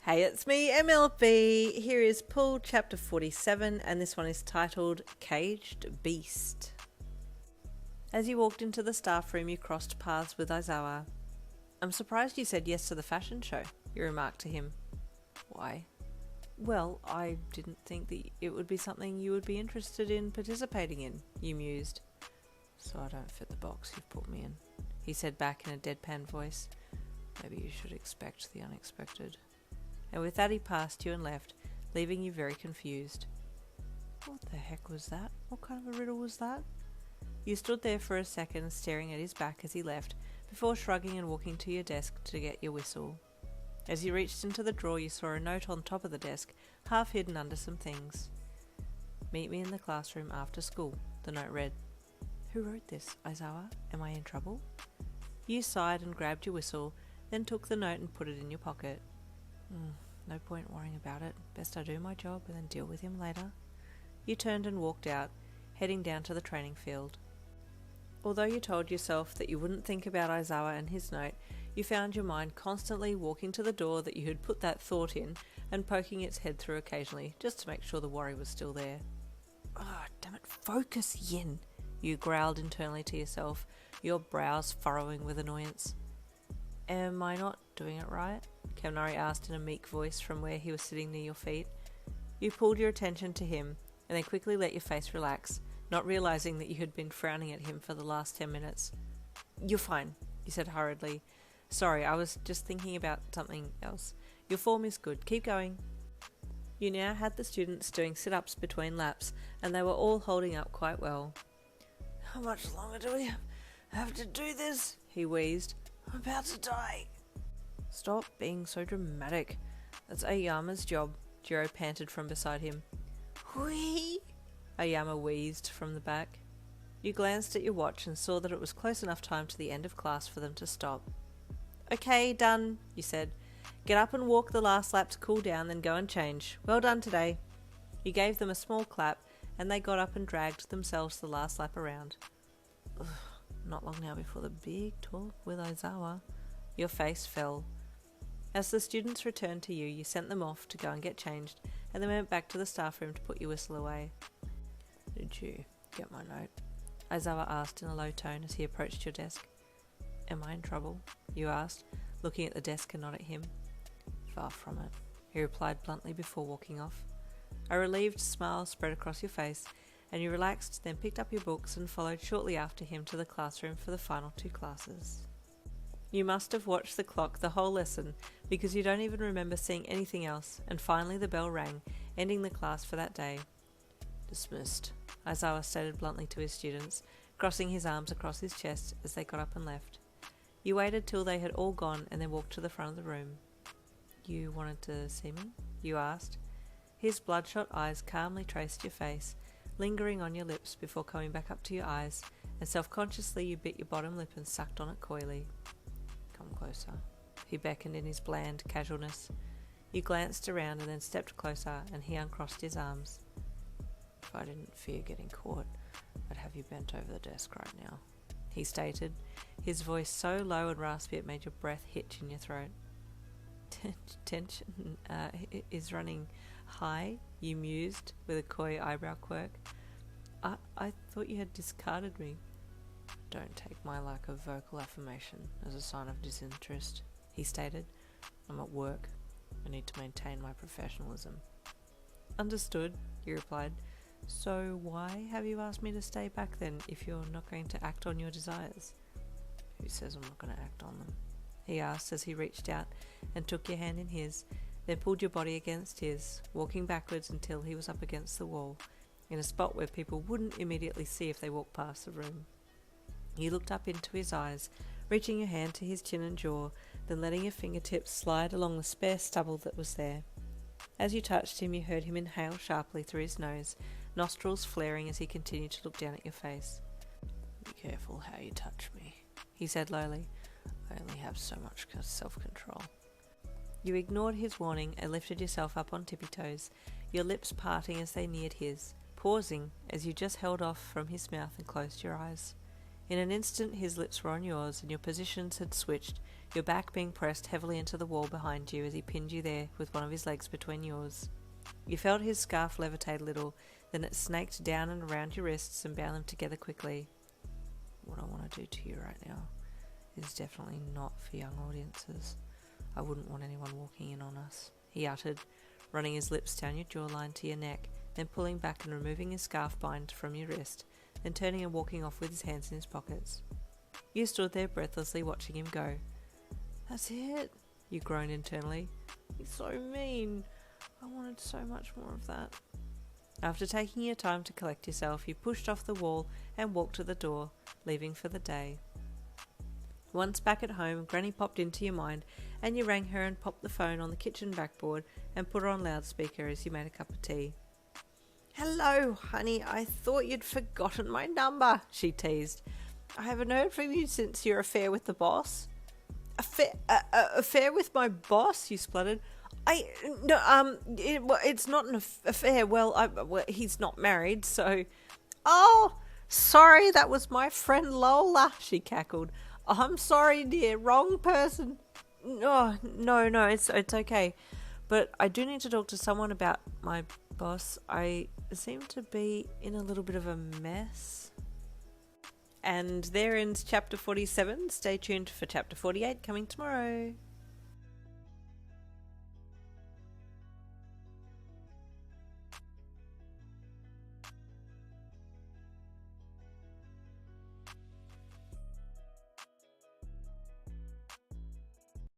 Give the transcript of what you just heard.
Hey, it's me, MLB. Here is Pull Chapter 47, and this one is titled Caged Beast. As you walked into the staff room, you crossed paths with Aizawa. "I'm surprised you said yes to the fashion show," you remarked to him. "Why?" "Well, I didn't think that it would be something you would be interested in participating in," you mused. "So I don't fit the box you've put me in," he said back in a deadpan voice. "Maybe you should expect the unexpected." And with that he passed you and left, leaving you very confused. What the heck was that? What kind of a riddle was that? You stood there for a second staring at his back as he left, before shrugging and walking to your desk to get your whistle. As you reached into the drawer, you saw a note on top of the desk, half hidden under some things. "Meet me in the classroom after school," the note read. "Who wrote this, Aizawa? Am I in trouble?" You sighed and grabbed your whistle, then took the note and put it in your pocket. No point worrying about it. Best I do my job and then deal with him later. You turned and walked out, heading down to the training field. Although you told yourself that you wouldn't think about Aizawa and his note, you found your mind constantly walking to the door that you had put that thought in and poking its head through occasionally, just to make sure the worry was still there. "Oh, damn it, focus, Yin," you growled internally to yourself, your brows furrowing with annoyance. "Am I not doing it right?" Kamnari asked in a meek voice from where he was sitting near your feet. You pulled your attention to him, and then quickly let your face relax, not realizing that you had been frowning at him for the last 10 minutes. "You're fine," you said hurriedly. "Sorry, I was just thinking about something else. Your form is good. Keep going." You now had the students doing sit-ups between laps, and they were all holding up quite well. "How much longer do we have to do this?" he wheezed. "I'm about to die." "Stop being so dramatic. That's Ayama's job," Jiro panted from beside him. "Whee!" Ayama wheezed from the back. You glanced at your watch and saw that it was close enough time to the end of class for them to stop. "Okay, done," you said. "Get up and walk the last lap to cool down, then go and change. Well done today." You gave them a small clap, and they got up and dragged themselves the last lap around. Ugh, not long now before the big talk with Aizawa. Your face fell. As the students returned to you, you sent them off to go and get changed, and then went back to the staff room to put your whistle away. "Did you get my note?" Aizawa asked in a low tone as he approached your desk. "Am I in trouble?" you asked, looking at the desk and not at him. "Far from it," he replied bluntly before walking off. A relieved smile spread across your face, and you relaxed, then picked up your books and followed shortly after him to the classroom for the final 2 classes. You must have watched the clock the whole lesson, because you don't even remember seeing anything else, and finally the bell rang, ending the class for that day. "Dismissed," Aizawa stated bluntly to his students, crossing his arms across his chest as they got up and left. You waited till they had all gone and then walked to the front of the room. "You wanted to see me?" you asked. His bloodshot eyes calmly traced your face, lingering on your lips before coming back up to your eyes, and self-consciously you bit your bottom lip and sucked on it coyly. "Come closer," he beckoned in his bland casualness. You glanced around and then stepped closer, and he uncrossed his arms. "If I didn't fear getting caught, I'd have you bent over the desk right now," he stated, his voice so low and raspy it made your breath hitch in your throat. Tension is running high, you mused, with a coy eyebrow quirk. I thought you had discarded me." "Don't take my lack of vocal affirmation as a sign of disinterest," he stated. "I'm at work. I need to maintain my professionalism." "Understood," you replied. "So why have you asked me to stay back then if you're not going to act on your desires?" "Who says I'm not going to act on them?" he asked as he reached out and took your hand in his, then pulled your body against his, walking backwards until he was up against the wall, in a spot where people wouldn't immediately see if they walked past the room. You looked up into his eyes, reaching your hand to his chin and jaw, then letting your fingertips slide along the spare stubble that was there. As you touched him, you heard him inhale sharply through his nose, nostrils flaring as he continued to look down at your face. "Be careful how you touch me," he said lowly. "I only have so much self-control." You ignored his warning and lifted yourself up on tippy toes, your lips parting as they neared his, pausing as you just held off from his mouth and closed your eyes. In an instant his lips were on yours, and your positions had switched, your back being pressed heavily into the wall behind you as he pinned you there with one of his legs between yours. You felt his scarf levitate a little, then it snaked down and around your wrists and bound them together quickly. What I want to do to you right now is definitely not for young audiences. I wouldn't want anyone walking in on us, he uttered, running his lips down your jawline to your neck, then pulling back and removing his scarf bind from your wrist, then turning and walking off with his hands in his pockets. You stood there breathlessly watching him go. That's it, you groaned internally. He's so mean. I wanted so much more of that. After taking your time to collect yourself, you pushed off the wall and walked to the door, leaving for the day. Once back at home, Granny popped into your mind, and you rang her and popped the phone on the kitchen backboard and put her on loudspeaker as you made a cup of tea. Hello, honey, I thought you'd forgotten my number, she teased. I haven't heard from you since your affair with the boss. Affair with my boss, you spluttered. It's not an affair. Well, he's not married, so... Oh, sorry, that was my friend Lola, she cackled. I'm sorry, dear, wrong person. No, it's okay. But I do need to talk to someone about my boss. I seem to be in a little bit of a mess. And there ends chapter 47. Stay tuned for chapter 48 coming tomorrow.